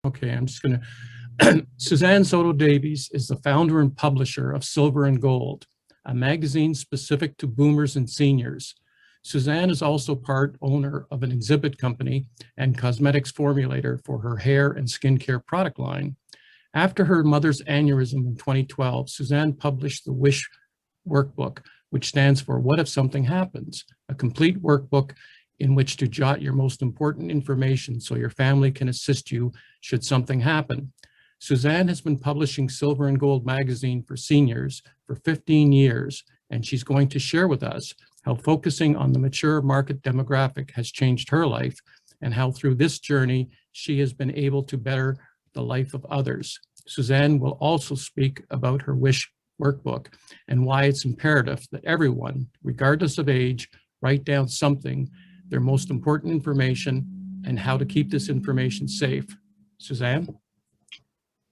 Okay, I'm just going to. Suzanne Soto-Davies is the founder and publisher of Silver and Gold, a magazine specific to boomers and seniors. Suzanne is also part owner of an exhibit company and cosmetics formulator for her hair and skincare product line. After her mother's aneurysm in 2012, Suzanne published the WISH Workbook, which stands for What If Something Happens, a complete workbook in which to jot your most important information so your family can assist you should something happen. Suzanne has been publishing Silver and Gold magazine for seniors for 15 years, and she's going to share with us how focusing on the mature market demographic has changed her life and how through this journey, she has been able to better the life of others. Suzanne will also speak about her WISH workbook and why it's imperative that everyone, regardless of age, write down something, their most important information, and how to keep this information safe. Suzanne?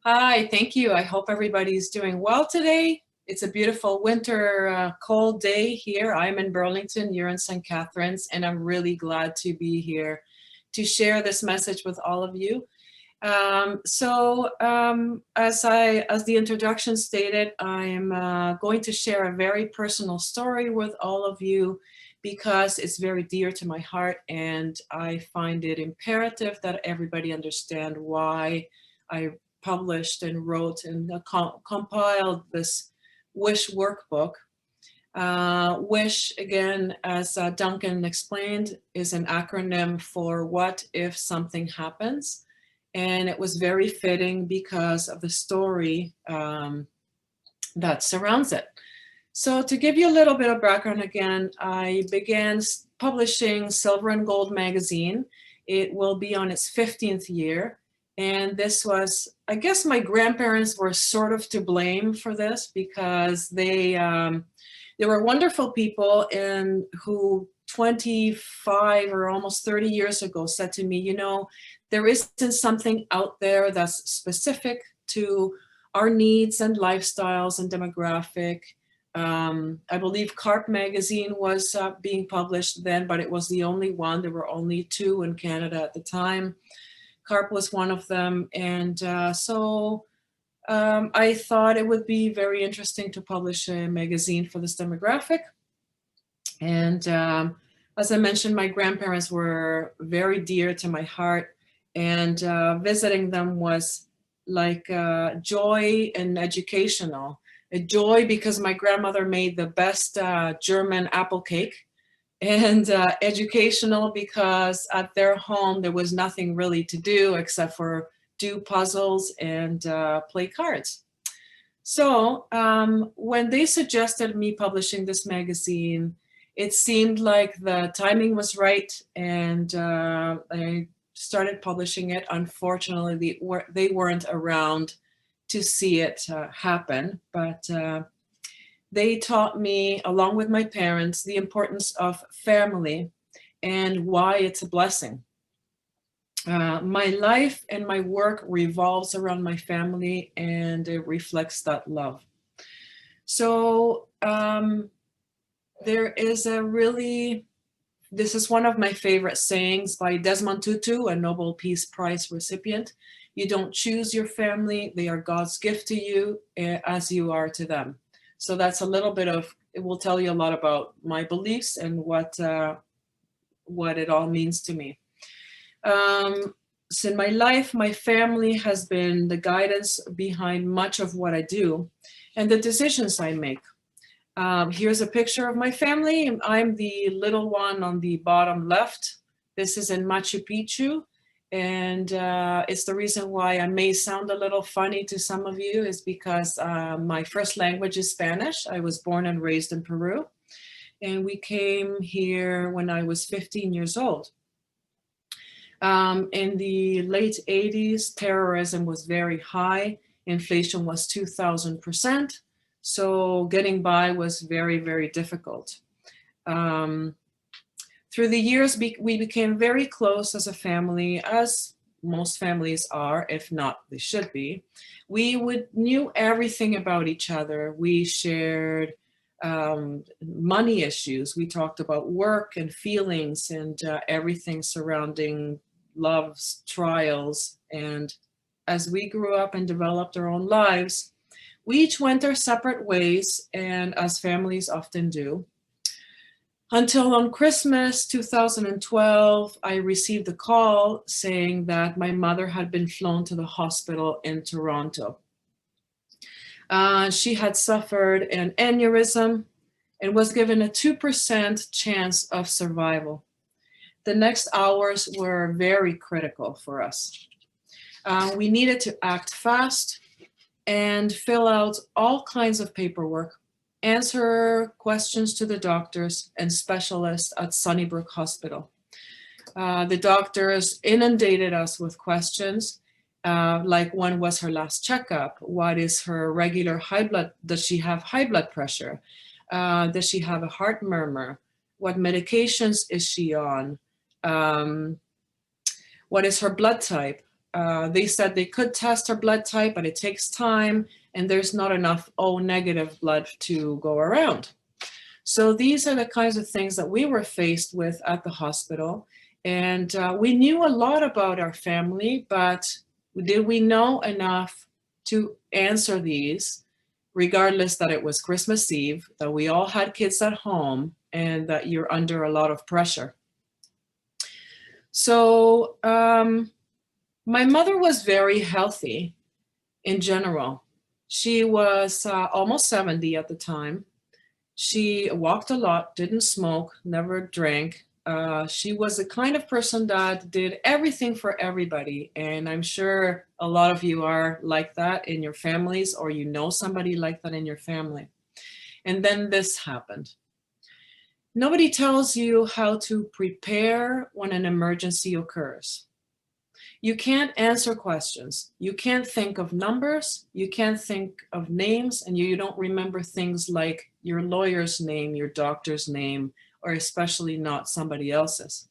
Hi, thank you. I hope everybody's doing well today. It's a beautiful winter, cold day here. I'm in Burlington, you're in St. Catharines, and I'm really glad to be here to share this message with all of you. As the introduction stated, I am going to share a very personal story with all of you because it's very dear to my heart, and I find it imperative that everybody understand why I published and wrote and compiled this WISH workbook. WISH, again, as Duncan explained, is an acronym for What If Something Happens. And it was very fitting because of the story that surrounds it. So to give you a little bit of background again, I began publishing Silver and Gold magazine. It will be on its 15th year. And this was, I guess my grandparents were sort of to blame for this because they were wonderful people and who 25 or almost 30 years ago said to me, you know, there isn't something out there that's specific to our needs and lifestyles and demographic. I believe Carp magazine was being published then, but it was the only one. There were only 2 in Canada at the time. Carp was one of them. And so I thought it would be very interesting to publish a magazine for this demographic. And as I mentioned, my grandparents were very dear to my heart, and visiting them was like joy and educational. A joy because my grandmother made the best German apple cake, and educational because at their home there was nothing really to do except for do puzzles and play cards. So when they suggested me publishing this magazine, it seemed like the timing was right, and I started publishing it. Unfortunately, they weren't around to see it happen, but they taught me, along with my parents, the importance of family and why it's a blessing. My life and my work revolves around my family, and it reflects that love. So there is this is one of my favorite sayings by Desmond Tutu, a Nobel Peace Prize recipient. You don't choose your family, they are God's gift to you as you are to them. So that's a little bit of, it will tell you a lot about my beliefs and what it all means to me. So in my life, my family has been the guidance behind much of what I do and the decisions I make. Here's a picture of my family. I'm the little one on the bottom left. This is in Machu Picchu. And it's the reason why I may sound a little funny to some of you is because my first language is Spanish. I was born and raised in Peru. And we came here when I was 15 years old. In the late 80s, terrorism was very high. Inflation was 2,000%. So getting by was very, very difficult. Through the years, we became very close as a family, as most families are, if not, they should be. We knew everything about each other. We shared money issues. We talked about work and feelings and everything surrounding loves, trials, and as we grew up and developed our own lives, we each went our separate ways, and as families often do. Until on Christmas 2012, I received a call saying that my mother had been flown to the hospital in Toronto. She had suffered an aneurysm and was given a 2% chance of survival. The next hours were very critical for us. We needed to act fast and fill out all kinds of paperwork, answer questions to the doctors and specialists at Sunnybrook Hospital. The doctors inundated us with questions, like when was her last checkup? What is her regular high blood? Does she have high blood pressure? Does she have a heart murmur? What medications is she on? What is her blood type? They said they could test her blood type, but it takes time and there's not enough O negative blood to go around. So these are the kinds of things that we were faced with at the hospital. And we knew a lot about our family, but did we know enough to answer these, regardless that it was Christmas Eve, that we all had kids at home, and that you're under a lot of pressure? So my mother was very healthy in general. She was almost 70 at the time. She walked a lot, didn't smoke, never drank. She was the kind of person that did everything for everybody. And I'm sure a lot of you are like that in your families, or you know somebody like that in your family. And then this happened. Nobody tells you how to prepare when an emergency occurs. You can't answer questions. You can't think of numbers. You can't think of names, and you don't remember things like your lawyer's name, your doctor's name, or especially not somebody else's.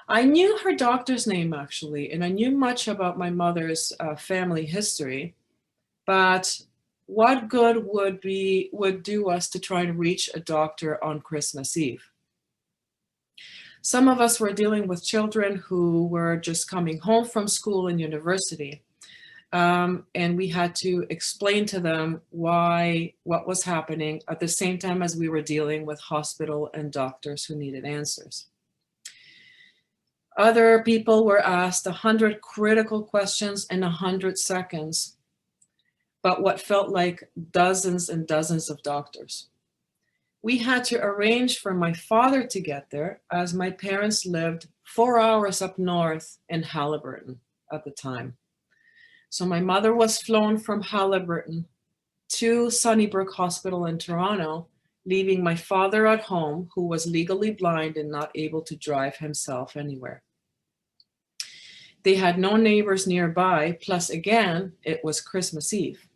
I knew her doctor's name, actually, and I knew much about my mother's family history, but what good would do us to try to reach a doctor on Christmas Eve? Some of us were dealing with children who were just coming home from school and university. And we had to explain to them what was happening at the same time as we were dealing with hospital and doctors who needed answers. Other people were asked 100 critical questions in 100 seconds, but what felt like dozens and dozens of doctors. We had to arrange for my father to get there, as my parents lived 4 hours up north in Haliburton at the time. So my mother was flown from Haliburton to Sunnybrook Hospital in Toronto, leaving my father at home, who was legally blind and not able to drive himself anywhere. They had no neighbors nearby, plus again, it was Christmas Eve.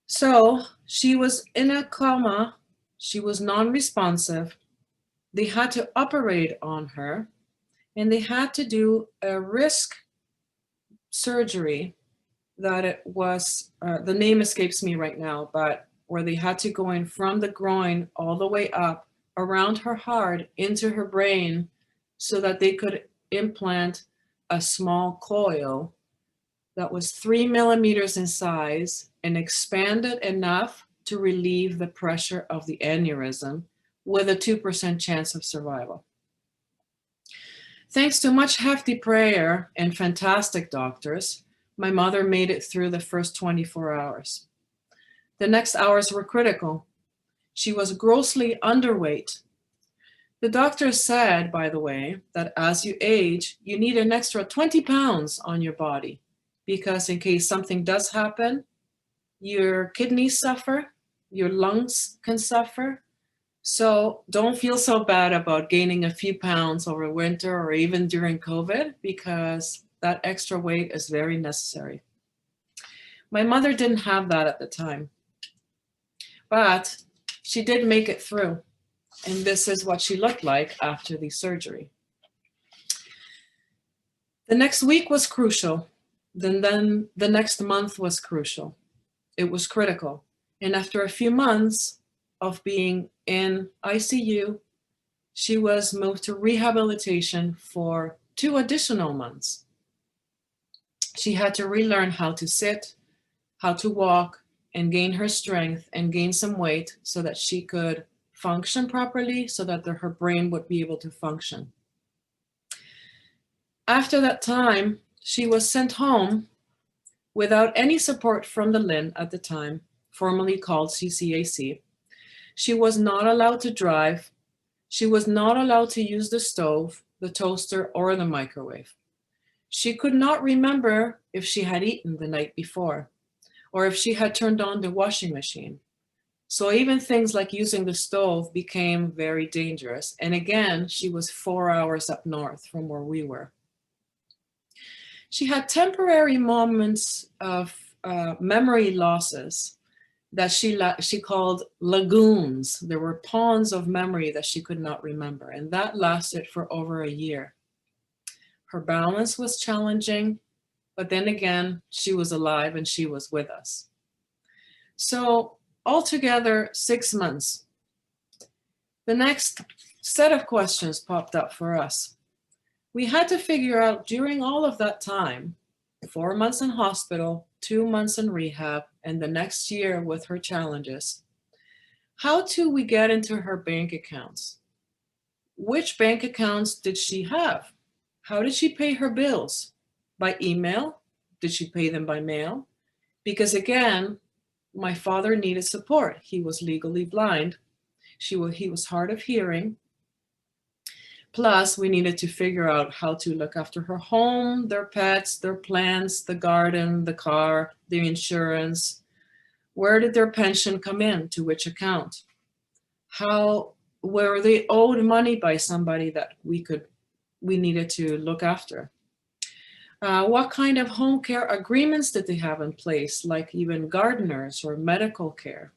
So she was in a coma, she was non-responsive. They had to operate on her, and they had to do a risk surgery that it was, the name escapes me right now, but where they had to go in from the groin all the way up around her heart into her brain so that they could implant a small coil that was 3 millimeters in size and expanded enough to relieve the pressure of the aneurysm with a 2% chance of survival. Thanks to much hefty prayer and fantastic doctors, my mother made it through the first 24 hours. The next hours were critical. She was grossly underweight. The doctor said, by the way, that as you age, you need an extra 20 pounds on your body, because in case something does happen, your kidneys suffer, your lungs can suffer. So don't feel so bad about gaining a few pounds over winter or even during COVID, because that extra weight is very necessary. My mother didn't have that at the time, but she did make it through. And this is what she looked like after the surgery. The next week was crucial. Then the next month was crucial. It was critical. And after a few months of being in ICU, she was moved to rehabilitation for 2 additional months. She had to relearn how to sit, how to walk, and gain her strength and gain some weight so that she could function properly, so that her brain would be able to function. After that time, she was sent home without any support from the LIN at the time, formerly called CCAC. She was not allowed to drive. She was not allowed to use the stove, the toaster, or the microwave. She could not remember if she had eaten the night before or if she had turned on the washing machine. So even things like using the stove became very dangerous. And again, she was 4 hours up north from where we were. She had temporary moments of memory losses that she called lagoons. There were ponds of memory that she could not remember, and that lasted for over a year. Her balance was challenging, but then again, she was alive and she was with us. So altogether, 6 months. The next set of questions popped up for us. We had to figure out during all of that time, 4 months in hospital, 2 months in rehab, and the next year with her challenges, how do we get into her bank accounts? Which bank accounts did she have? How did she pay her bills? By email? Did she pay them by mail? Because again, my father needed support. He was legally blind. He was hard of hearing. Plus, we needed to figure out how to look after her home, their pets, their plants, the garden, the car, the insurance. Where did their pension come in? To which account? How were they owed money by somebody that we needed to look after? What kind of home care agreements did they have in place, like even gardeners or medical care?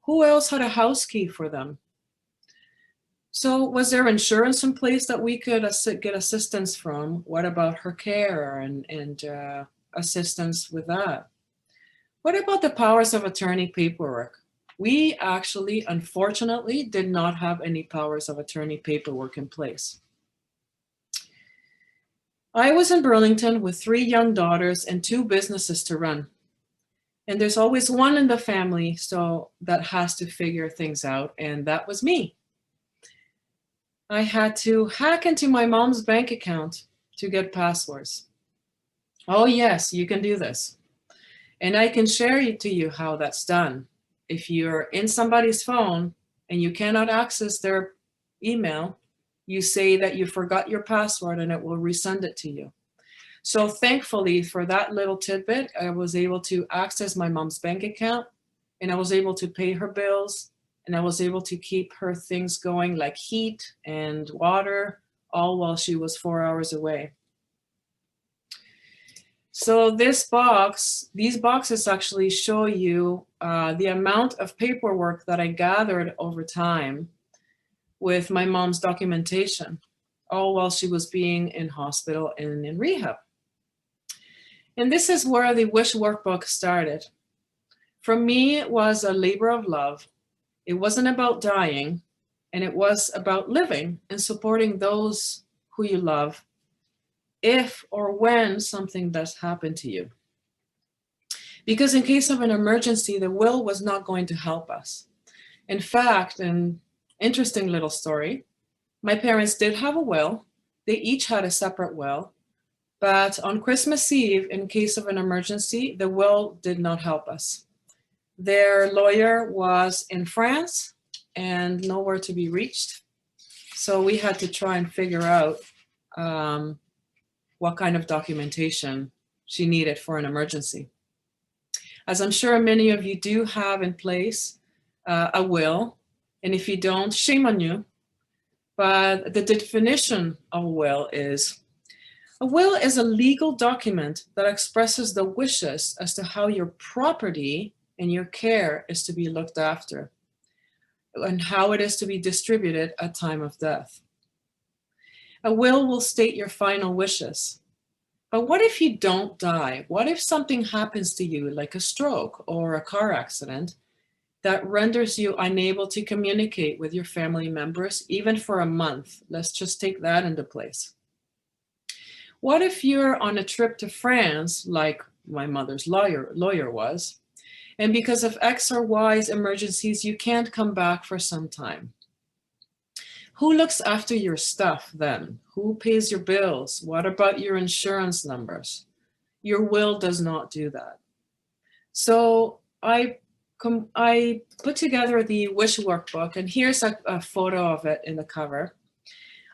Who else had a house key for them? So was there insurance in place that we could get assistance from? What about her care and assistance with that? What about the powers of attorney paperwork? We actually, unfortunately, did not have any powers of attorney paperwork in place. I was in Burlington with 3 young daughters and 2 businesses to run. And there's always one in the family that has to figure things out, and that was me. I had to hack into my mom's bank account to get passwords. Oh yes, you can do this. And I can share to you how that's done. If you're in somebody's phone and you cannot access their email, you say that you forgot your password and it will resend it to you. So thankfully for that little tidbit, I was able to access my mom's bank account and I was able to pay her bills. And I was able to keep her things going like heat and water, all while she was 4 hours away. So these boxes actually show you the amount of paperwork that I gathered over time with my mom's documentation, all while she was being in hospital and in rehab. And this is where the Wish Workbook started. For me, it was a labor of love. It wasn't about dying, and it was about living and supporting those who you love if or when something does happen to you. Because in case of an emergency, the will was not going to help us. In fact, an interesting little story, my parents did have a will. They each had a separate will, but on Christmas Eve, in case of an emergency, the will did not help us. Their lawyer was in France and nowhere to be reached. So we had to try and figure out what kind of documentation she needed for an emergency. As I'm sure many of you do have in place a will, and if you don't, shame on you. But the definition of a will is a legal document that expresses the wishes as to how your property and your care is to be looked after and how it is to be distributed at time of death. A will state your final wishes. But what if you don't die? What if something happens to you, like a stroke or a car accident, that renders you unable to communicate with your family members, even for a month? Let's just take that into place. What if you're on a trip to France, like my mother's lawyer was, and because of X or Y's emergencies, you can't come back for some time? Who looks after your stuff then? Who pays your bills? What about your insurance numbers? Your will does not do that. So I put together the Wish Workbook, and here's a photo of it in the cover.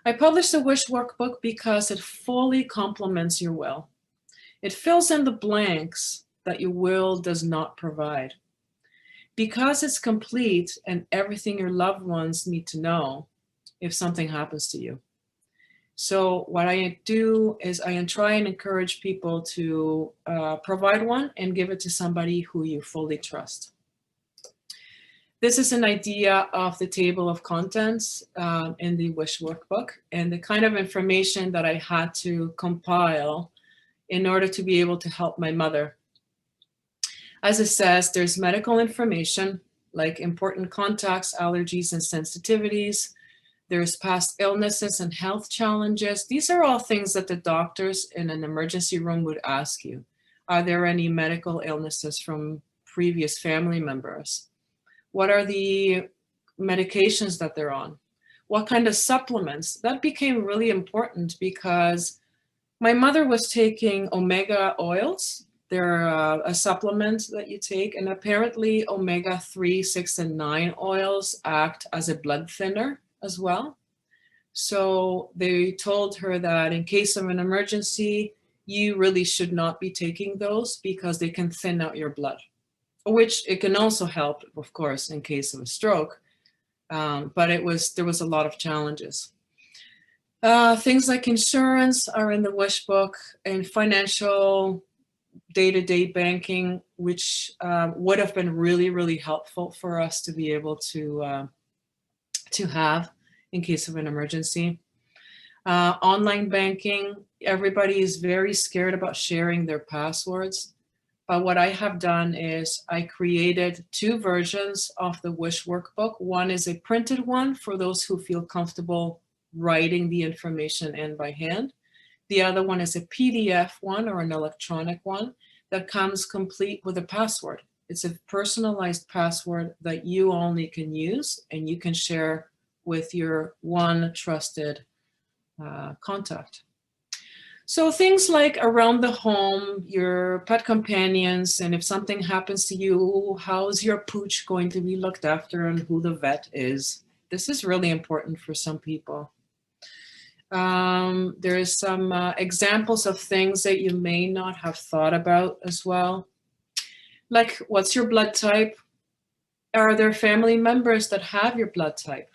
I published the Wish Workbook because it fully complements your will. It fills in the blanks that your will does not provide. Because it's complete and everything your loved ones need to know if something happens to you. So what I do is I try and encourage people to provide one and give it to somebody who you fully trust. This is an idea of the table of contents in the Wish Workbook and the kind of information that I had to compile in order to be able to help my mother. As it says, there's medical information like important contacts, allergies, and sensitivities. There's past illnesses and health challenges. These are all things that the doctors in an emergency room would ask you. Are there any medical illnesses from previous family members? What are the medications that they're on? What kind of supplements? That became really important because my mother was taking omega oils. They're a supplement that you take, and apparently omega-3, 6, and 9 oils act as a blood thinner as well. So they told her that in case of an emergency, you really should not be taking those because they can thin out your blood, which it can also help, of course, in case of a stroke. But there was a lot of challenges. Things like insurance are in the Wish Book, and financial day-to-day banking, which would have been really, really helpful for us to be able to have in case of an emergency. Online banking, everybody is very scared about sharing their passwords. But what I have done is I created 2 versions of the Wish Workbook. One is a printed one for those who feel comfortable writing the information in by hand. The other one is a PDF one or an electronic one that comes complete with a password. It's a personalized password that you only can use and you can share with your one trusted contact. So things like around the home, your pet companions, and if something happens to you, how's your pooch going to be looked after and who the vet is. This is really important for some people. There is some examples of things that you may not have thought about as well. Like, what's your blood type? Are there family members that have your blood type?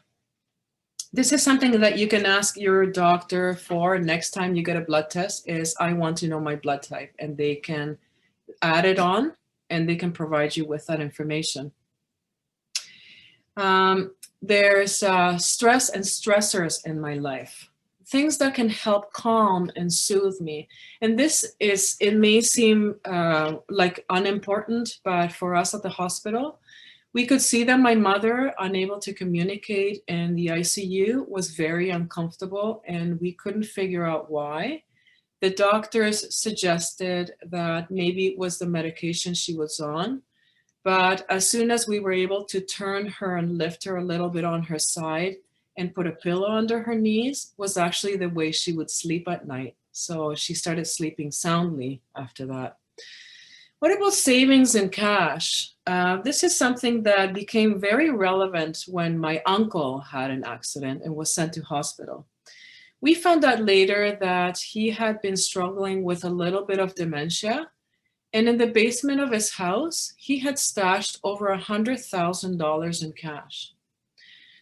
This is something that you can ask your doctor for next time you get a blood test is, I want to know my blood type, and they can add it on and they can provide you with that information. There's stress and stressors in my life, things that can help calm and soothe me. And it may seem like unimportant, but for us at the hospital, we could see that my mother, unable to communicate in the ICU, was very uncomfortable, and we couldn't figure out why. The doctors suggested that maybe it was the medication she was on, but as soon as we were able to turn her and lift her a little bit on her side and put a pillow under her knees, was actually the way she would sleep at night. So she started sleeping soundly after that. What about savings and cash? This is something that became very relevant when my uncle had an accident and was sent to hospital. We found out later that he had been struggling with a little bit of dementia, and in the basement of his house, he had stashed over $100,000 in cash.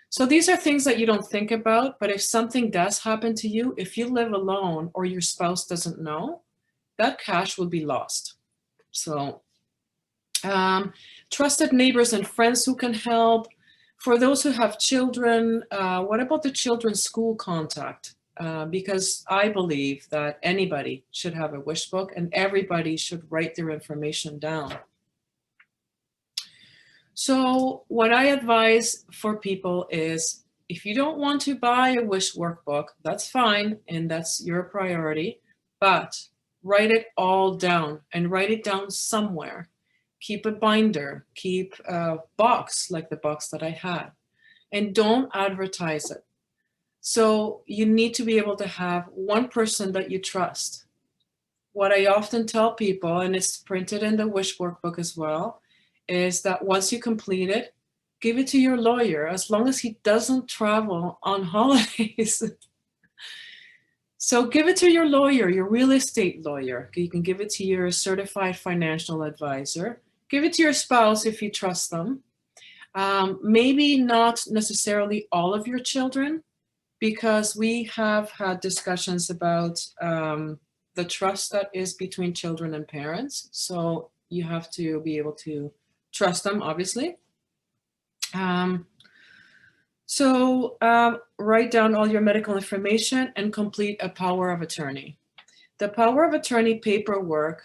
So these are things that you don't think about, but if something does happen to you, if you live alone or your spouse doesn't know, that cash will be lost. So trusted neighbors and friends who can help. For those who have children, what about the children's school contact? Because I believe that anybody should have a wish book and everybody should write their information down. So what I advise for people is, if you don't want to buy a wish workbook, that's fine, and that's your priority. but write it all down and write it down somewhere. Keep a binder, keep a box like the box that I had, and don't advertise it. So you need to be able to have one person that you trust. What I often tell people, and it's printed in the Wish Workbook as well, is that once you complete it, give it to your lawyer, as long as he doesn't travel on holidays. So give it to your lawyer, your real estate lawyer. You can give it to your certified financial advisor. Give it to your spouse if you trust them. Maybe not necessarily all of your children, because we have had discussions about the trust that is between children and parents. So you have to be able to trust them, obviously. Write down all your medical information and complete a power of attorney. The power of attorney paperwork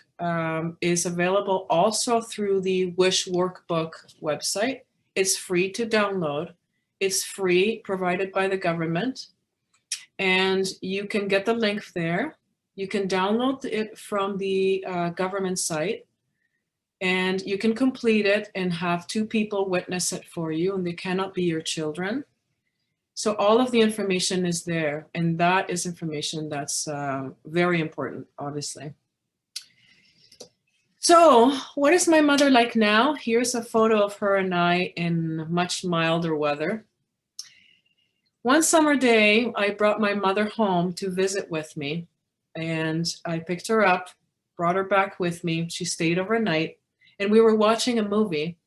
is available also through the Wish Workbook website. It's free to download. It's free, provided by the government. And you can get the link there. You can download it from the government site. And you can complete it and have 2 people witness it for you, and they cannot be your children. So all of the information is there, and that is information that's very important, obviously. So what is my mother like now? Here's a photo of her and I in much milder weather. One summer day, I brought my mother home to visit with me, and I picked her up, brought her back with me. She stayed overnight, and we were watching a movie.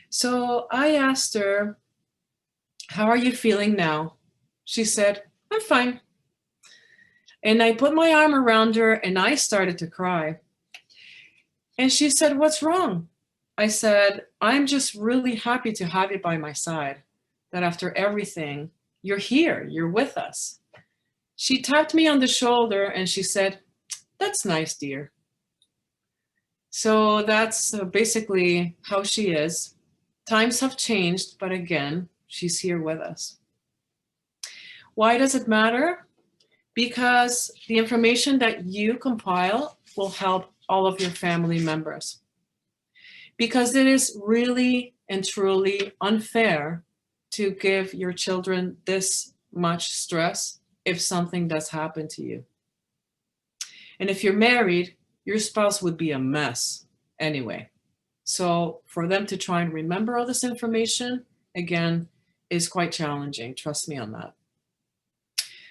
So I asked her, "How are you feeling now?" She said, "I'm fine." And I put my arm around her and I started to cry. And she said, "What's wrong?" I said, "I'm just really happy to have you by my side, that after everything, you're here, you're with us." She tapped me on the shoulder and she said, "That's nice, dear." So that's basically how she is. Times have changed, but again, she's here with us. Why does it matter? Because the information that you compile will help all of your family members. Because it is really and truly unfair to give your children this much stress if something does happen to you. And if you're married, your spouse would be a mess anyway. So for them to try and remember all this information, again, is quite challenging. Trust me on that.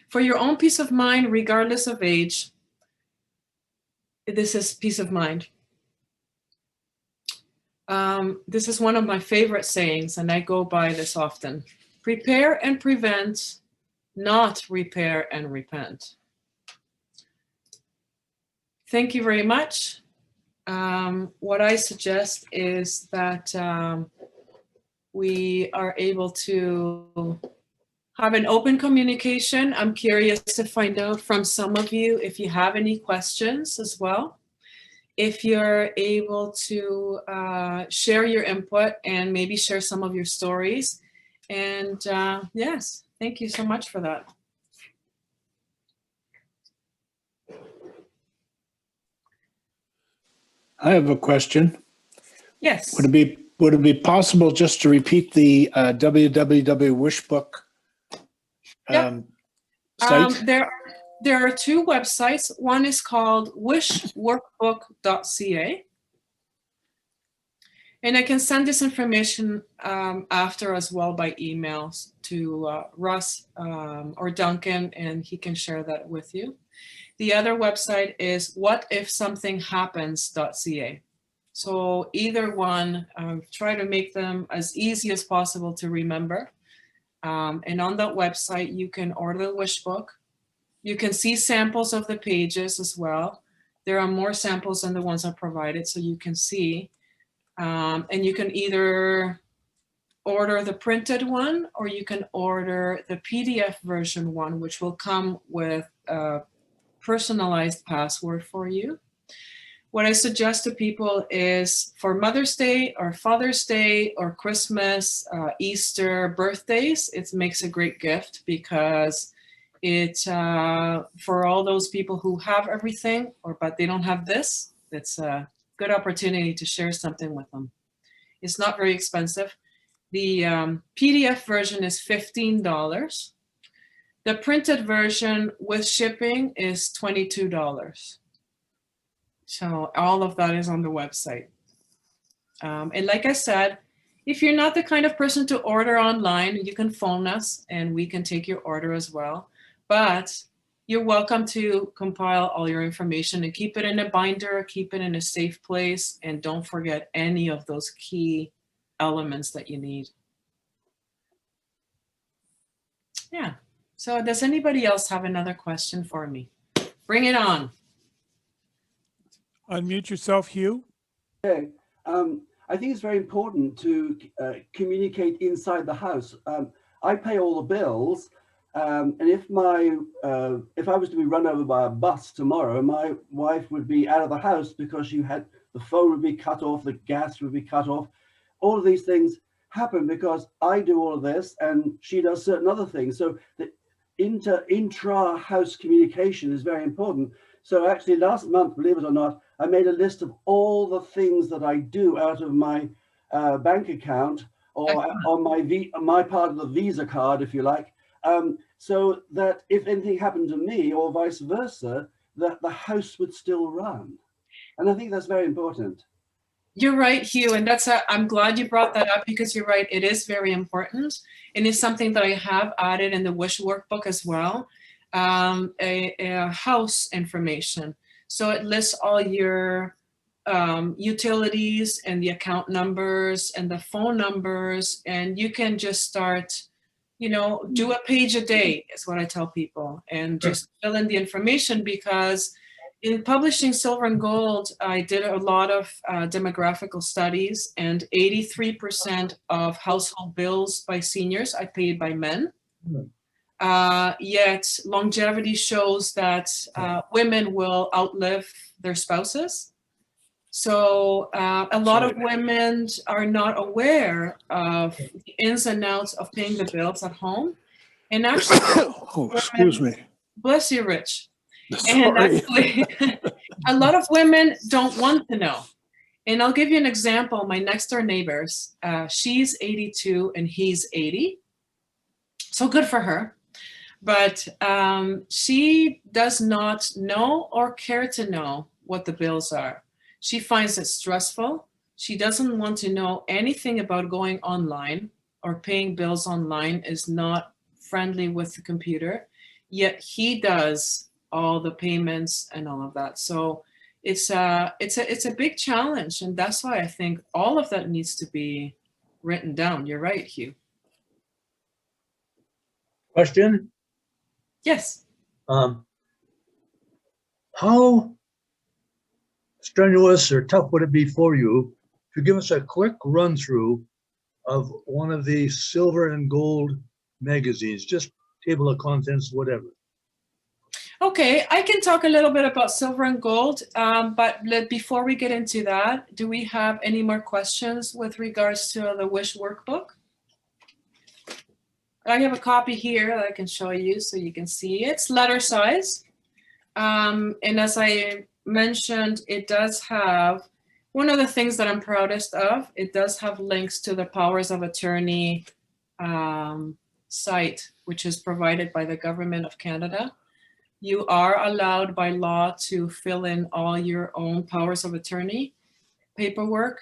For your own peace of mind, regardless of age, this is peace of mind. This is one of my favorite sayings, and I go by this often. Prepare and prevent, not repair and repent. Thank you very much. What I suggest is that we are able to have an open communication. I'm curious to find out from some of you if you have any questions as well. If you're able to share your input and maybe share some of your stories. And yes, thank you so much for that. I have a question. Yes. Would it be possible just to repeat the www.wishbook site? There are 2 websites. One is called wishworkbook.ca. And I can send this information after as well by emails to Russ or Duncan, and he can share that with you. The other website is whatifsomethinghappens.ca. So either one, try to make them as easy as possible to remember. And on that website, you can order the wish book. You can see samples of the pages as well. There are more samples than the ones I provided, so you can see. And you can either order the printed one, or you can order the PDF version one, which will come with a personalized password for you. What I suggest to people is for Mother's Day or Father's Day or Christmas, Easter, birthdays, it makes a great gift because For all those people who have everything, but they don't have this, it's a good opportunity to share something with them. It's not very expensive. The PDF version is $15. The printed version with shipping is $22. So all of that is on the website. And like I said, if you're not the kind of person to order online, you can phone us and we can take your order as well. But you're welcome to compile all your information and keep it in a binder, keep it in a safe place, and don't forget any of those key elements that you need. Yeah. So does anybody else have another question for me? Bring it on. Unmute yourself, Hugh. Okay. I think it's very important to communicate inside the house. I pay all the bills, and if I was to be run over by a bus tomorrow, my wife would be out of the house because the phone would be cut off, the gas would be cut off. All of these things happen because I do all of this and she does certain other things. So the intra-house communication is very important. So actually last month, believe it or not, I made a list of all the things that I do out of my bank account or on my part of the Visa card, if you like, so that if anything happened to me or vice versa, that the house would still run. And I think that's very important. You're right, Hugh, and I'm glad you brought that up because you're right, it is very important. And it's something that I have added in the WISH workbook as well, a house information. So it lists all your utilities and the account numbers and the phone numbers, and you can just start, do a page a day is what I tell people, and just fill in the information, because in publishing Silver and Gold, I did a lot of demographical studies, and 83% of household bills by seniors are paid by men. Yet longevity shows that women will outlive their spouses. So a lot of women are not aware of the ins and outs of paying the bills at home. And actually, Oh, excuse me. Bless you, Rich. And Sorry. actually, a lot of women don't want to know. And I'll give you an example. My next door neighbors, she's 82 and he's 80. So good for her. But she does not know or care to know what the bills are. She finds it stressful. She doesn't want to know anything about going online, or paying bills online is not friendly with the computer. Yet he does all the payments and all of that. So it's a big challenge, and that's why I think all of that needs to be written down. You're right, Hugh. Question? Yes. How strenuous or tough would it be for you to give us a quick run through of one of the Silver and Gold magazines, just table of contents, whatever? Okay, I can talk a little bit about Silver and Gold, but before we get into that, do we have any more questions with regards to the WISH workbook? I have a copy here that I can show you so you can see. It's letter size. And as I mentioned, it does have, one of the things that I'm proudest of, it does have links to the powers of attorney site, which is provided by the Government of Canada. You are allowed by law to fill in all your own powers of attorney paperwork.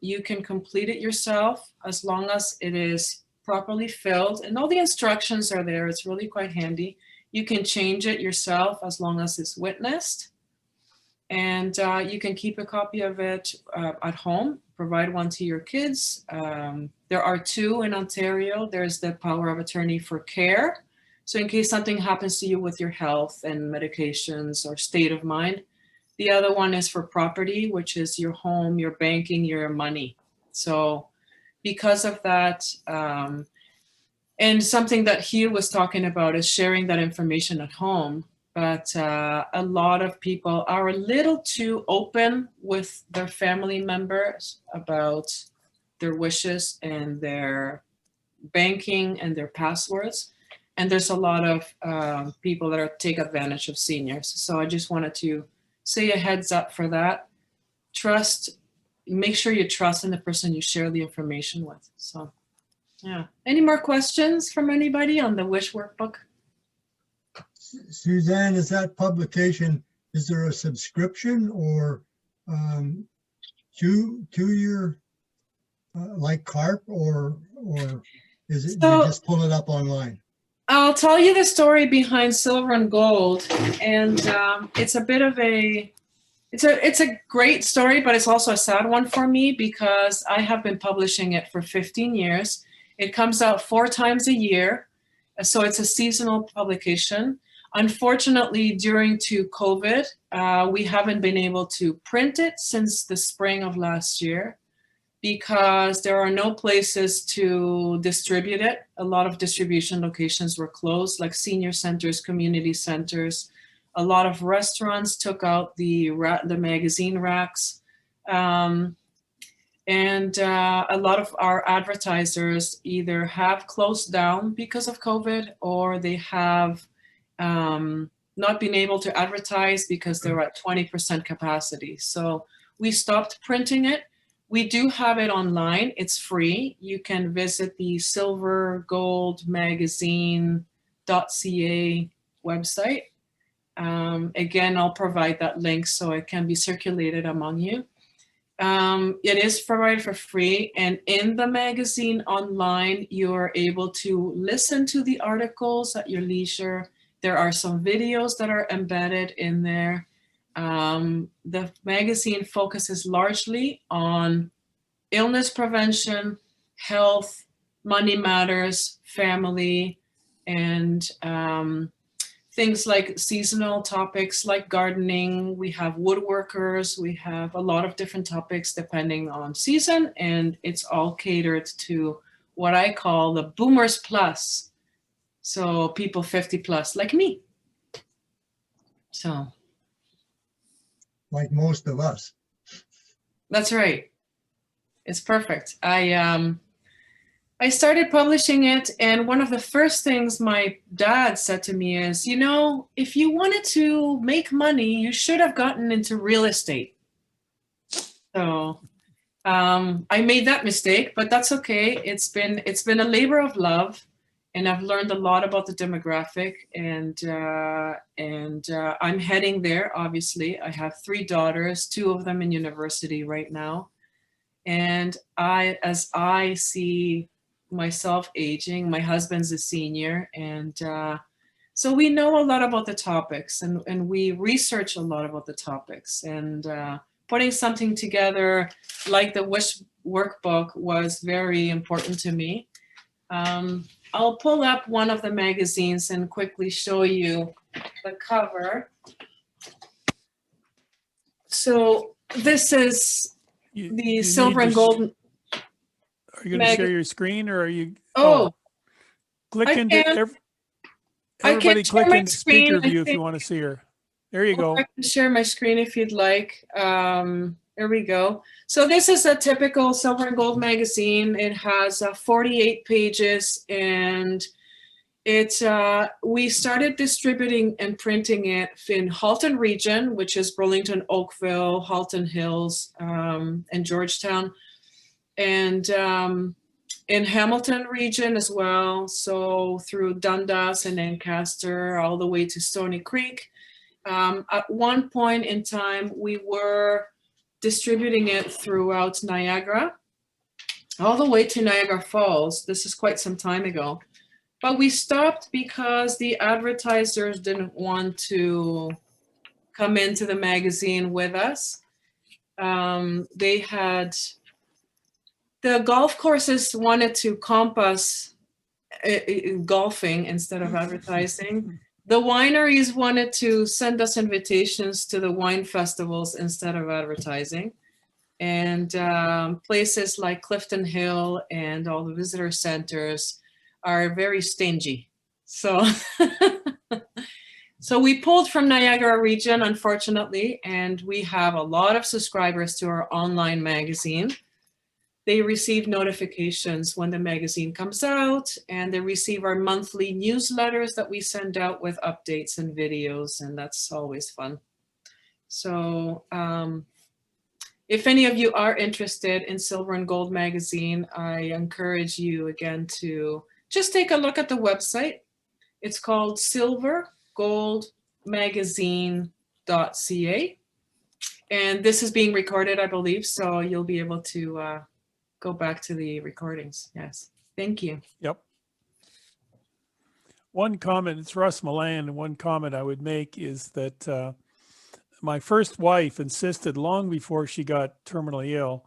You can complete it yourself as long as it is properly filled, and all the instructions are there. It's really quite handy. You can change it yourself as long as it's witnessed. And you can keep a copy of it at home, provide one to your kids. There are two in Ontario. There's the power of attorney for care. So in case something happens to you with your health and medications or state of mind. The other one is for property, which is your home, your banking, your money. So because of that, and something that Hugh was talking about is sharing that information at home. But a lot of people are a little too open with their family members about their wishes and their banking and their passwords. And there's a lot of people that take advantage of seniors. So I just wanted to say a heads up for that. Make sure you trust in the person you share the information with. So yeah. Any more questions from anybody on the WISH workbook? Suzanne, is that publication, is there a subscription or to your like CARP, or is it So, you just pull it up online? I'll tell you the story behind Silver and Gold, and it's a bit of it's a great story, but it's also a sad one for me because I have been publishing it for 15 years. It comes out 4 times a year, so it's a seasonal publication. Unfortunately, due to COVID, we haven't been able to print it since the spring of last year because there are no places to distribute it. A lot of distribution locations were closed, like senior centers, community centers. A lot of restaurants took out the magazine racks. And a lot of our advertisers either have closed down because of COVID, or they have not been able to advertise because they're at 20% capacity. So we stopped printing it. We do have it online. It's free. You can visit the silvergoldmagazine.ca website. Again, I'll provide that link so it can be circulated among you. It is provided for free, and in the magazine online, you're able to listen to the articles at your leisure. There are some videos that are embedded in there. The magazine focuses largely on illness prevention, health, money matters, family, and things like seasonal topics like gardening. We have woodworkers. We have a lot of different topics depending on season, and it's all catered to what I call the boomers plus. So people 50 plus like me. So. Like most of us. That's right. It's perfect. I started publishing it, and one of the first things my dad said to me is, you know, if you wanted to make money, you should have gotten into real estate. So I made that mistake, but that's okay. It's been a labor of love, and I've learned a lot about the demographic, and I'm heading there. Obviously, I have 3 daughters, 2 of them in university right now, and as I see myself aging, my husband's a senior, and so we know a lot about the topics, and we research a lot about the topics, and putting something together like the WISH workbook was very important to me. I'll pull up one of the magazines and quickly show you the cover. So this is the silver and gold. Are you going to share your screen, or are you? Oh, click I into can't. everybody. Click my into screen, speaker I view if think. you want to see her. There you go. I can share my screen if you'd like. There we go. So this is a typical silver and gold magazine. It has 48 pages, and it's we started distributing and printing it in Halton region, which is Burlington, Oakville, Halton Hills, and Georgetown, and in Hamilton region as well. So through Dundas and Ancaster, all the way to Stony Creek. At one point in time, we were distributing it throughout Niagara, all the way to Niagara Falls. This is quite some time ago. But we stopped because the advertisers didn't want to come into the magazine with us. They had, the golf courses wanted to comp us golfing instead of advertising. The wineries wanted to send us invitations to the wine festivals instead of advertising. And places like Clifton Hill and all the visitor centers are very stingy. So, so we pulled from Niagara region, unfortunately, and we have a lot of subscribers to our online magazine. they receive notifications when the magazine comes out, and they receive our monthly newsletters that we send out with updates and videos, and that's always fun. So if any of you are interested in Silver and Gold magazine, I encourage you again to just take a look at the website. It's called silvergoldmagazine.ca. And this is being recorded, I believe, so you'll be able to go back to the recordings. Yes, thank you. Yep. One comment, it's Russ Milan, and one comment I would make is that my first wife insisted long before she got terminally ill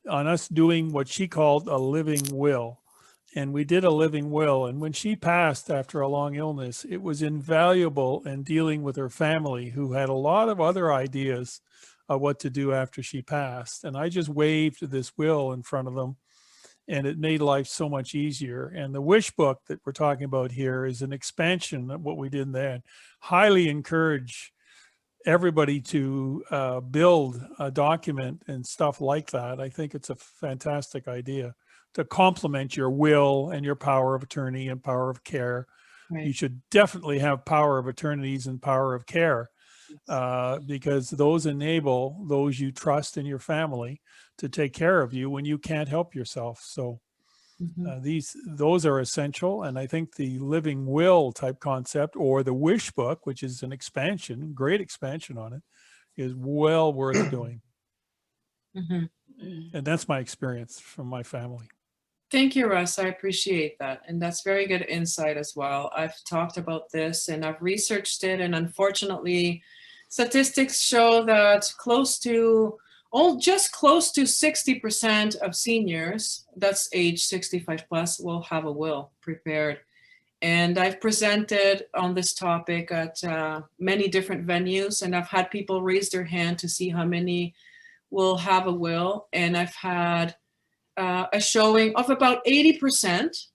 on us doing what she called a living will. And we did a living will. And when she passed after a long illness, it was invaluable in dealing with her family, who had a lot of other ideas of what to do after she passed. And I just waved this will in front of them, and it made life so much easier. And the wish book that we're talking about here is an expansion of what we did then. Highly encourage everybody to build a document and stuff like that. I think it's a fantastic idea to complement your will and your power of attorney and power of care. Right. You should definitely have power of attorneys and power of care, because those enable those you trust in your family to take care of you when you can't help yourself. So those are essential. And I think the living will type concept, or the wish book, which is an expansion, great expansion on it, is well worth doing. And that's my experience from my family. Thank you, Russ. I appreciate that. And that's very good insight as well. I've talked about this and I've researched it, and unfortunately, statistics show that just close to 60% of seniors, that's age 65 plus, will have a will prepared. And I've presented on this topic at many different venues, and I've had people raise their hand to see how many will have a will. And I've had a showing of about 80%,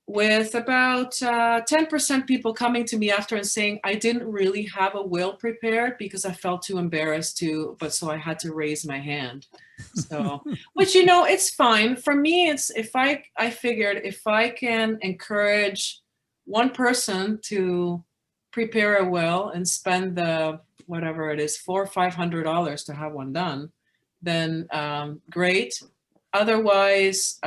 with about 10% people coming to me after and saying, I didn't really have a will prepared because I felt too embarrassed to, but so I had to raise my hand. So, which, you know, it's fine. For me, it's I figured if I can encourage one person to prepare a will and spend the, whatever it is, $400 or $500 to have one done, then great. Otherwise,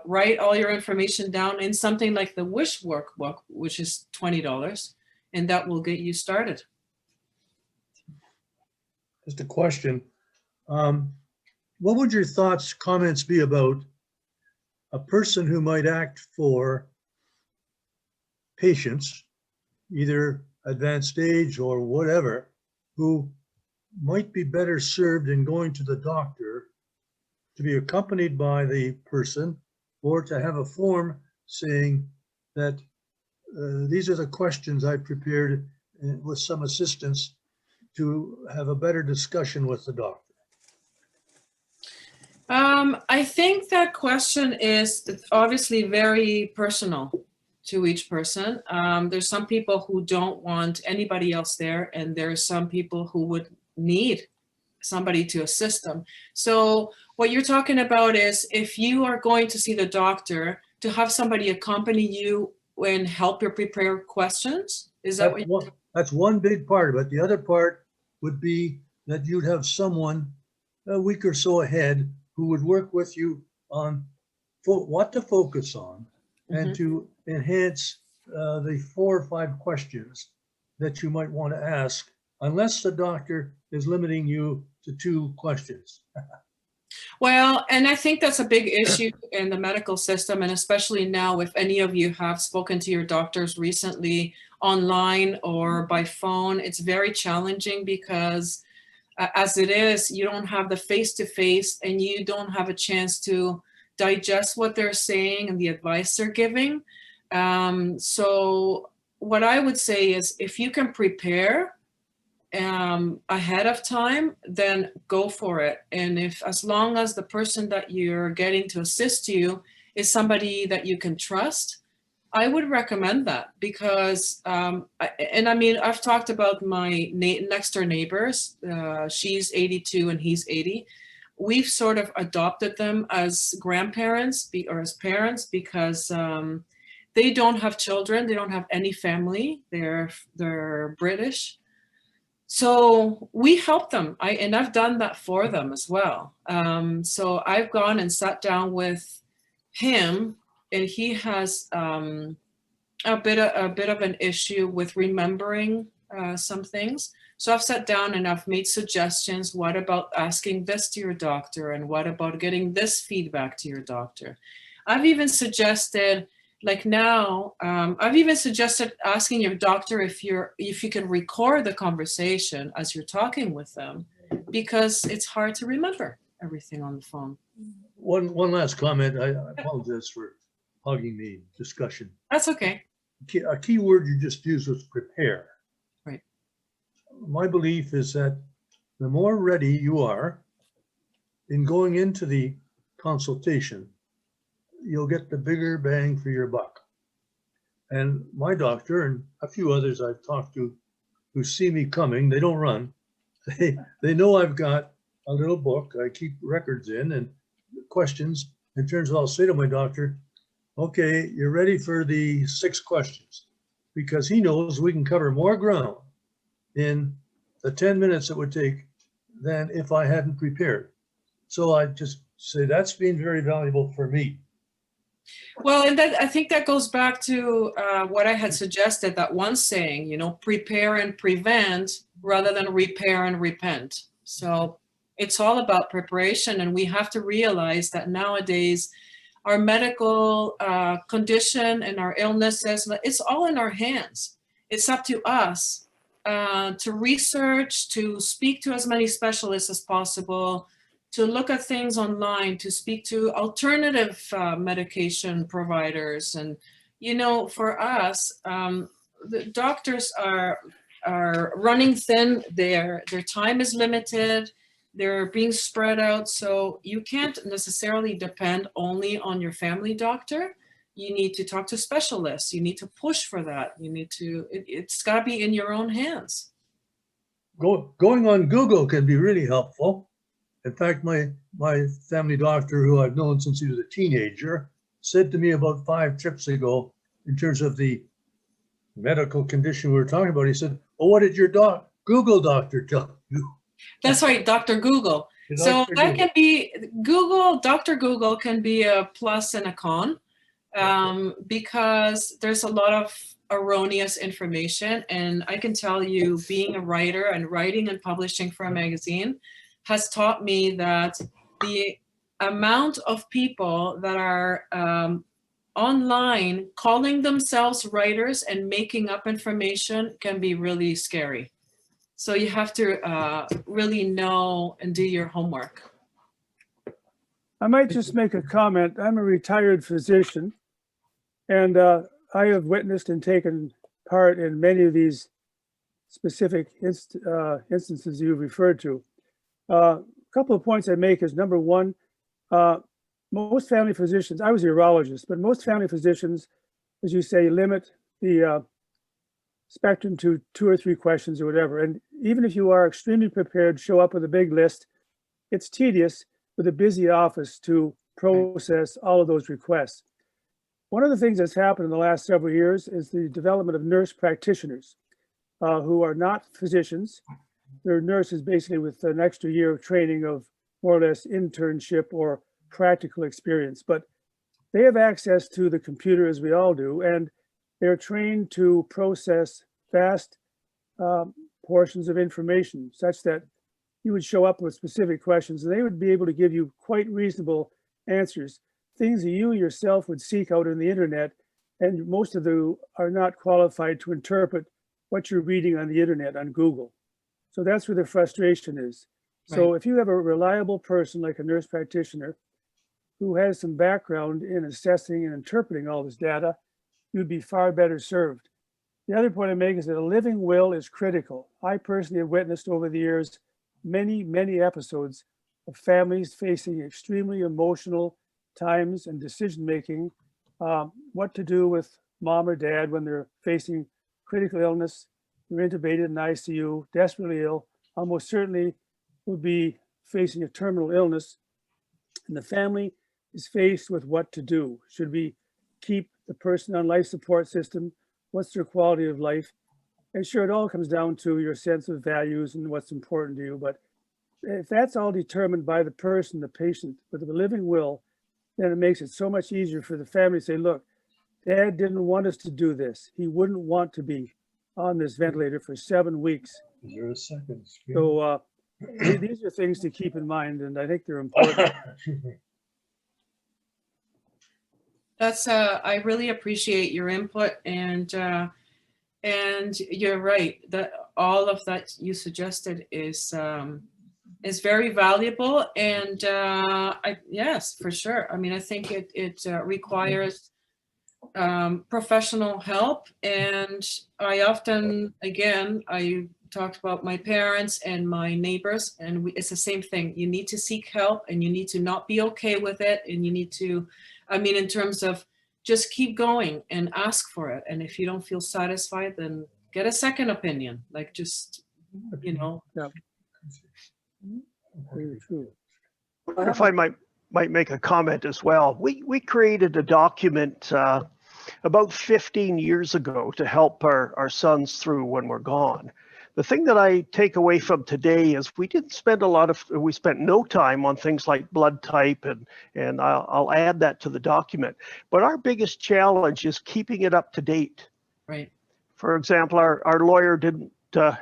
write all your information down in something like the Wish Workbook, which is $20, and that will get you started. Just a question. What would your comments be about a person who might act for patients, either advanced age or whatever, who might be better served in going to the doctor to be accompanied by the person, or to have a form saying that these are the questions I prepared with some assistance to have a better discussion with the doctor? I think that question is obviously very personal to each person. There's some people who don't want anybody else there, and there's some people who would need somebody to assist them. So what you're talking about is, if you are going to see the doctor, to have somebody accompany you and help you prepare questions. Is that that's one big part of it. The other part would be that you'd have someone a week or so ahead who would work with you on what to focus on and to enhance the 4 or 5 questions that you might want to ask, unless the doctor is limiting you to 2 questions. Well, and I think that's a big issue in the medical system, and especially now, if any of you have spoken to your doctors recently online or by phone, it's very challenging because as it is, you don't have the face-to-face, and you don't have a chance to digest what they're saying and the advice they're giving. So what I would say is, if you can prepare ahead of time, then go for it. And as long as the person that you're getting to assist you is somebody that you can trust, I would recommend that, because and I mean, I've talked about my next door neighbors. She's 82 and he's 80. we've sort of adopted them as grandparents or as parents because they don't have children. They don't have any family. They're British. So we help them. I've done that for them as well. So I've gone and sat down with him, and he has a bit of an issue with remembering some things. So I've sat down and I've made suggestions. What about asking this to your doctor? And what about getting this feedback to your doctor? I've even suggested, like now, I've even suggested asking your doctor if you can record the conversation as you're talking with them, because it's hard to remember everything on the phone. One last comment. I apologize for hogging the discussion. That's okay. A key word you just used was prepare. Right. My belief is that the more ready you are in going into the consultation, you'll get the bigger bang for your buck. And my doctor and a few others I've talked to who see me coming, they don't run. They know I've got a little book I keep records in and questions. In terms of, I'll say to my doctor, okay, you're ready for the 6 questions, because he knows we can cover more ground in the 10 minutes it would take than if I hadn't prepared. So I just say that's been very valuable for me. Well, and I think that goes back to what I had suggested, that one saying, prepare and prevent rather than repair and repent. So it's all about preparation, and we have to realize that nowadays our medical condition and our illnesses, it's all in our hands. It's up to us to research, to speak to as many specialists as possible, to look at things online, to speak to alternative medication providers. And, for us, the doctors are running thin. Their time is limited. They're being spread out. So you can't necessarily depend only on your family doctor. You need to talk to specialists. You need to push for that. It's got to be in your own hands. Going on Google can be really helpful. In fact, my family doctor, who I've known since he was a teenager, said to me about 5 trips ago, in terms of the medical condition we were talking about, he said, "Oh, what did your Google doctor tell you?" That's right, Dr. Google. So that can be Dr. Google can be a plus and a con, because there's a lot of erroneous information. And I can tell you, being a writer and writing and publishing for a magazine has taught me that the amount of people that are online calling themselves writers and making up information can be really scary. So you have to really know and do your homework. I might just make a comment. I'm a retired physician, and I have witnessed and taken part in many of these specific instances you've referred to. A couple of points I make is, number one, most family physicians, I was a urologist, but most family physicians, as you say, limit the spectrum to 2 or 3 questions or whatever. And even if you are extremely prepared, show up with a big list, it's tedious with a busy office to process all of those requests. One of the things that's happened in the last several years is the development of nurse practitioners who are not physicians. They're nurses basically with an extra year of training of more or less internship or practical experience, but they have access to the computer as we all do, and they're trained to process vast portions of information such that you would show up with specific questions and they would be able to give you quite reasonable answers, things that you yourself would seek out on the internet, and most of them are not qualified to interpret what you're reading on the internet on Google. So that's where the frustration is. So if you have a reliable person like a nurse practitioner who has some background in assessing and interpreting all this data, you'd be far better served. The other point I make is that a living will is critical. I personally have witnessed over the years many, many episodes of families facing extremely emotional times and decision-making, what to do with mom or dad when they're facing critical illness, they're intubated in ICU, desperately ill, almost certainly would be facing a terminal illness, and the family is faced with what to do. Should we keep the person on life support system? What's their quality of life? And sure, it all comes down to your sense of values and what's important to you. But if that's all determined by the person, the patient, with a living will, then it makes it so much easier for the family to say, look, Dad didn't want us to do this. He wouldn't want to be on this ventilator for 7 weeks. Is there a second? So these are things to keep in mind, and I think they're important. That's I really appreciate your input, and you're right that all of that you suggested is very valuable, and yes, for sure. I mean, I think it requires professional help, and I often, again, I talked about my parents and my neighbors, and it's the same thing. You need to seek help, and you need to not be okay with it, and you need to, I mean, in terms of just keep going and ask for it. And if you don't feel satisfied, then get a second opinion. Like just, you know. Yeah. Very true. If I might make a comment as well, we created a document about 15 years ago to help our sons through when we're gone. The thing that I take away from today is we spent no time on things like blood type, and I'll add that to the document. But our biggest challenge is keeping it up to date. Right. For example, our lawyer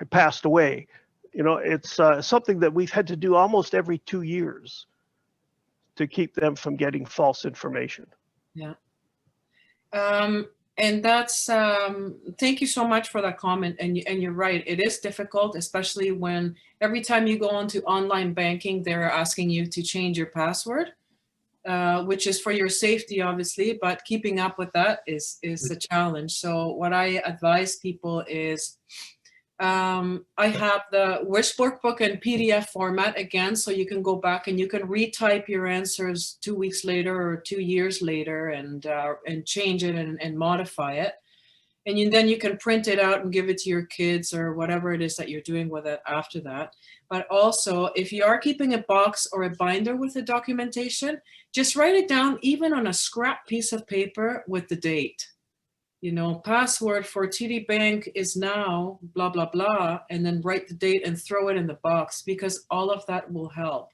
passed away. You know, it's something that we've had to do almost every 2 years to keep them from getting false information. Yeah. And that's, thank you so much for that comment. And you're right, it is difficult, especially when every time you go into online banking, they're asking you to change your password, which is for your safety, obviously, but keeping up with that is a challenge. So what I advise people is, I have the Workbook in PDF format again, so you can go back and you can retype your answers 2 weeks later or 2 years later and change it and modify it. And then you can print it out and give it to your kids or whatever it is that you're doing with it after that. But also, if you are keeping a box or a binder with the documentation, just write it down even on a scrap piece of paper with the date. You know, password for TD Bank is now blah, blah, blah, and then write the date and throw it in the box, because all of that will help.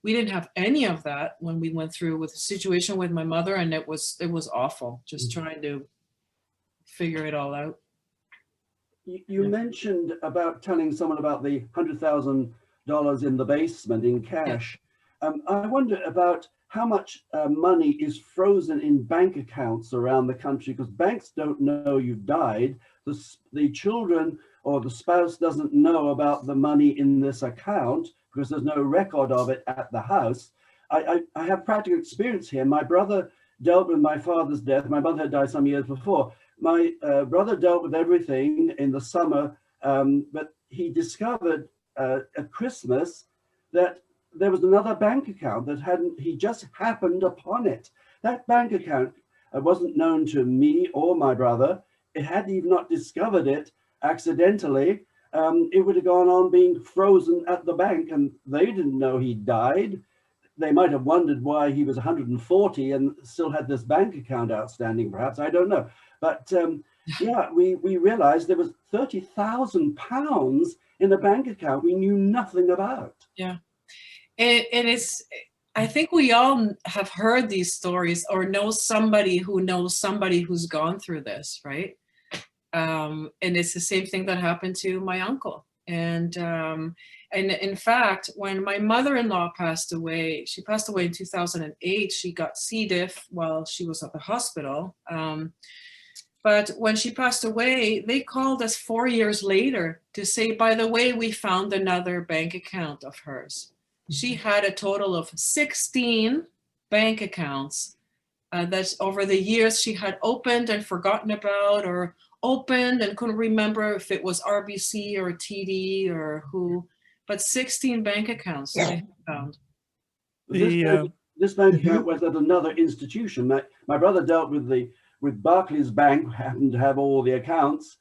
We didn't have any of that when we went through with the situation with my mother, and it was awful, just trying to figure it all out. You mentioned about telling someone about the $100,000 in the basement in cash. I wonder about how much money is frozen in bank accounts around the country, because banks don't know you've died. The children or the spouse doesn't know about the money in this account because there's no record of it at the house. I have practical experience here. My brother dealt with my father's death. My mother had died some years before. My brother dealt with everything in the summer, but he discovered at Christmas that there was another bank account that he just happened upon it. That bank account wasn't known to me or my brother. Had he not discovered it accidentally, it would have gone on being frozen at the bank, and they didn't know he died. They might have wondered why he was 140 and still had this bank account outstanding, perhaps, I don't know. But yeah, we realized there was £30,000 in a bank account we knew nothing about. Yeah. And it's, I think we all have heard these stories or know somebody who knows somebody who's gone through this, right? And it's the same thing that happened to my uncle. And in fact, when my mother-in-law passed away, she passed away in 2008. She got C. diff while she was at the hospital. But when she passed away, they called us 4 years later to say, by the way, we found another bank account of hers. She had a total of 16 bank accounts that over the years she had opened and forgotten about, or opened and couldn't remember if it was RBC or TD or who, but 16 bank accounts they found. This bank account was at another institution. My brother dealt with Barclays Bank, happened to have all the accounts,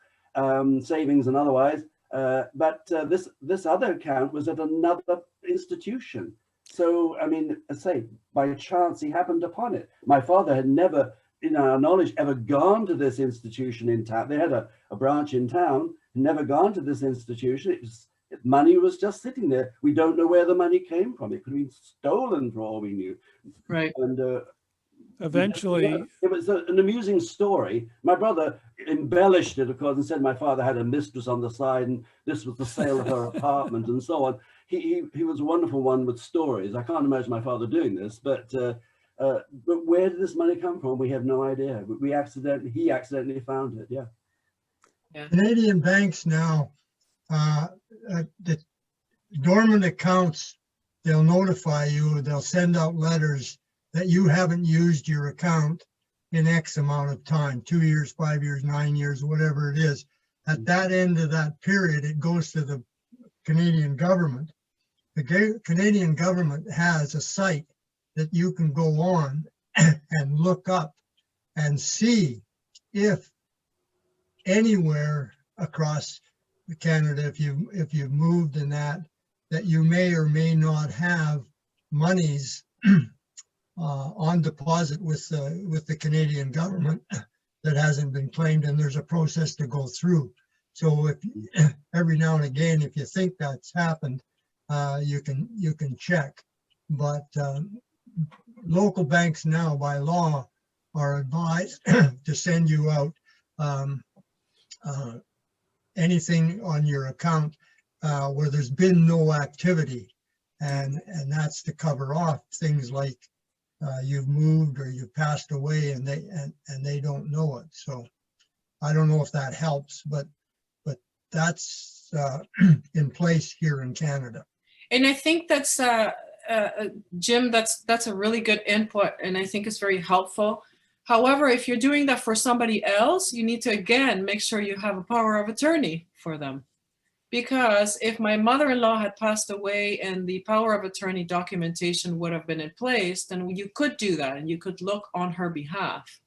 savings and otherwise. This other account was at another institution. So, I mean, I say, by chance, he happened upon it. My father had never, in our knowledge, ever gone to this institution in town. They had a branch in town, never gone to this institution. Money was just sitting there. We don't know where the money came from. It could have been stolen for all we knew. Right. And Eventually, it was an amusing story. My brother embellished it, of course, and said my father had a mistress on the side and this was the sale of her apartment and so on. He was a wonderful one with stories. I can't imagine my father doing this, but where did this money come from? We have no idea. He accidentally found it. Yeah. Canadian banks now, the dormant accounts, they'll notify you, they'll send out letters that you haven't used your account in X amount of time, 2 years, 5 years, 9 years, whatever it is. At that end of that period, it goes to the Canadian government. The Canadian government has a site that you can go on and look up and see if anywhere across Canada, if you've moved in that you may or may not have monies on deposit with the Canadian government that hasn't been claimed, and there's a process to go through. So if every now and again, if you think that's happened, you can check. But local banks now, by law, are advised to send you out anything on your account where there's been no activity, and that's to cover off things like you've moved or you've passed away and they don't know it. So I don't know if that helps, but that's in place here in Canada. And I think that's Jim, that's a really good input, and I think it's very helpful. However, if you're doing that for somebody else, you need to, again, make sure you have a power of attorney for them. Because if my mother-in-law had passed away and the power of attorney documentation would have been in place, then you could do that and you could look on her behalf.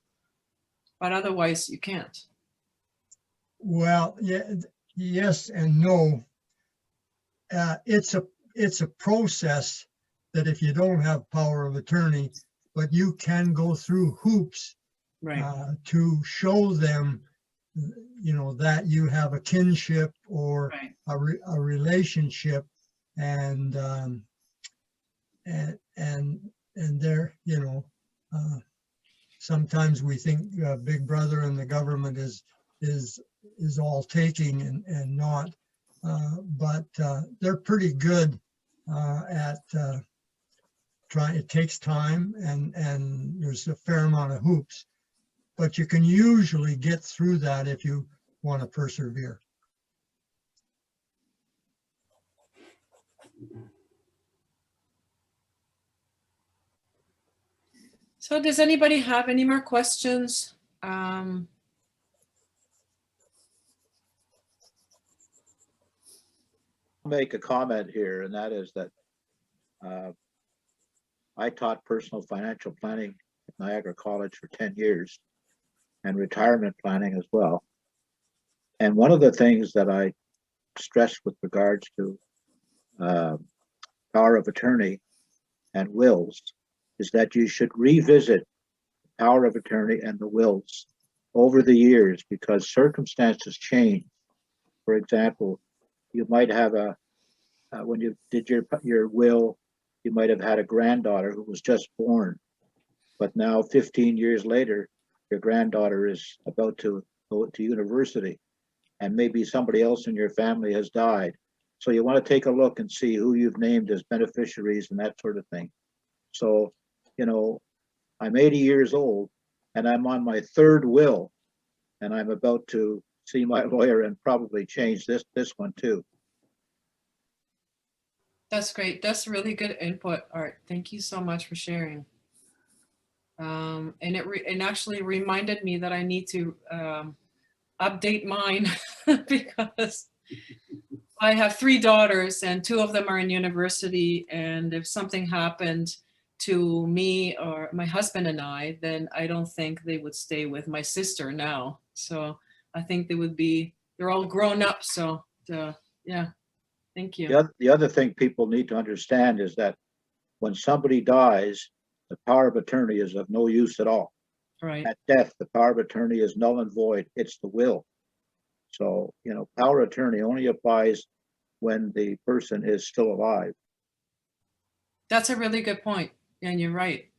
But otherwise, you can't. Well, yeah, yes and no. It's a process that if you don't have power of attorney, but you can go through hoops to show them, you know, that you have a kinship or a relationship, and there, you know, sometimes we think Big Brother and the government is all taking and not, but they're pretty good at trying. It takes time and there's a fair amount of hoops, but you can usually get through that if you want to persevere. So does anybody have any more questions? Make a comment here, and that is that I taught personal financial planning at Niagara College for 10 years and retirement planning as well. And one of the things that I stressed with regards to power of attorney and wills is that you should revisit power of attorney and the wills over the years, because circumstances change. For example, you might have when you did your will, you might have had a granddaughter who was just born, but now 15 years later, your granddaughter is about to go to university, and maybe somebody else in your family has died. So you want to take a look and see who you've named as beneficiaries and that sort of thing. So, you know, I'm 80 years old and I'm on my third will, and I'm about to see my lawyer and probably change this one too. That's great. That's really good input, Art. Thank you so much for sharing. And it actually reminded me that I need to update mine because I have 3 daughters and 2 of them are in university. And if something happened to me or my husband and I, then I don't think they would stay with my sister now. So I think they're all grown up. So Yeah, thank you. The other thing people need to understand is that when somebody dies, the power of attorney is of no use at all. Right. At death, the power of attorney is null and void. It's the will. So, power of attorney only applies when the person is still alive. That's a really good point, and you're right.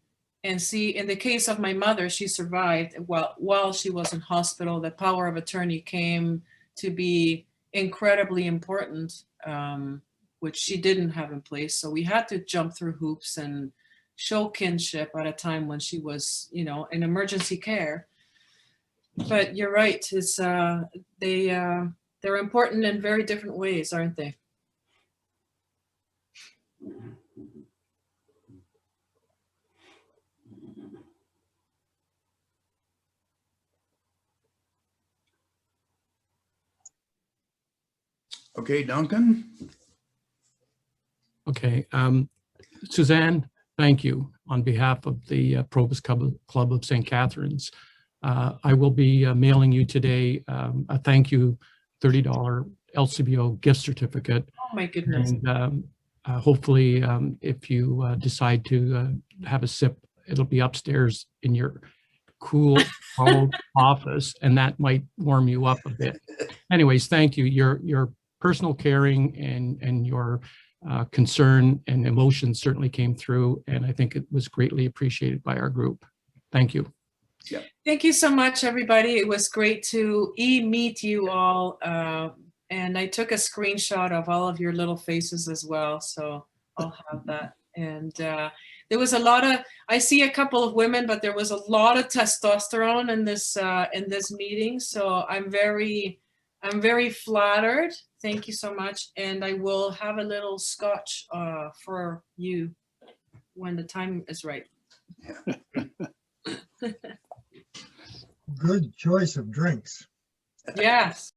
And see, in the case of my mother, she survived while she was in hospital. The power of attorney came to be incredibly important, which she didn't have in place. So we had to jump through hoops and show kinship at a time when she was, in emergency care. But you're right. It's they're important in very different ways, aren't they? Okay, Duncan. Okay, Suzanne, thank you on behalf of the PROBUS Club of St. Catharines. I will be mailing you today a thank you $30 LCBO gift certificate. Oh my goodness. And hopefully, if you decide to have a sip, it'll be upstairs in your cool office, and that might warm you up a bit. Anyways, thank you. Your personal caring and your concern and emotions certainly came through, and I think it was greatly appreciated by our group. Thank you. Yeah. Thank you so much, everybody. It was great to meet you all. And I took a screenshot of all of your little faces as well. So I'll have that. And there was a lot of, I see a couple of women, but there was a lot of testosterone in this meeting. So I'm very flattered. Thank you so much. And I will have a little scotch for you when the time is right. Good choice of drinks. Yes.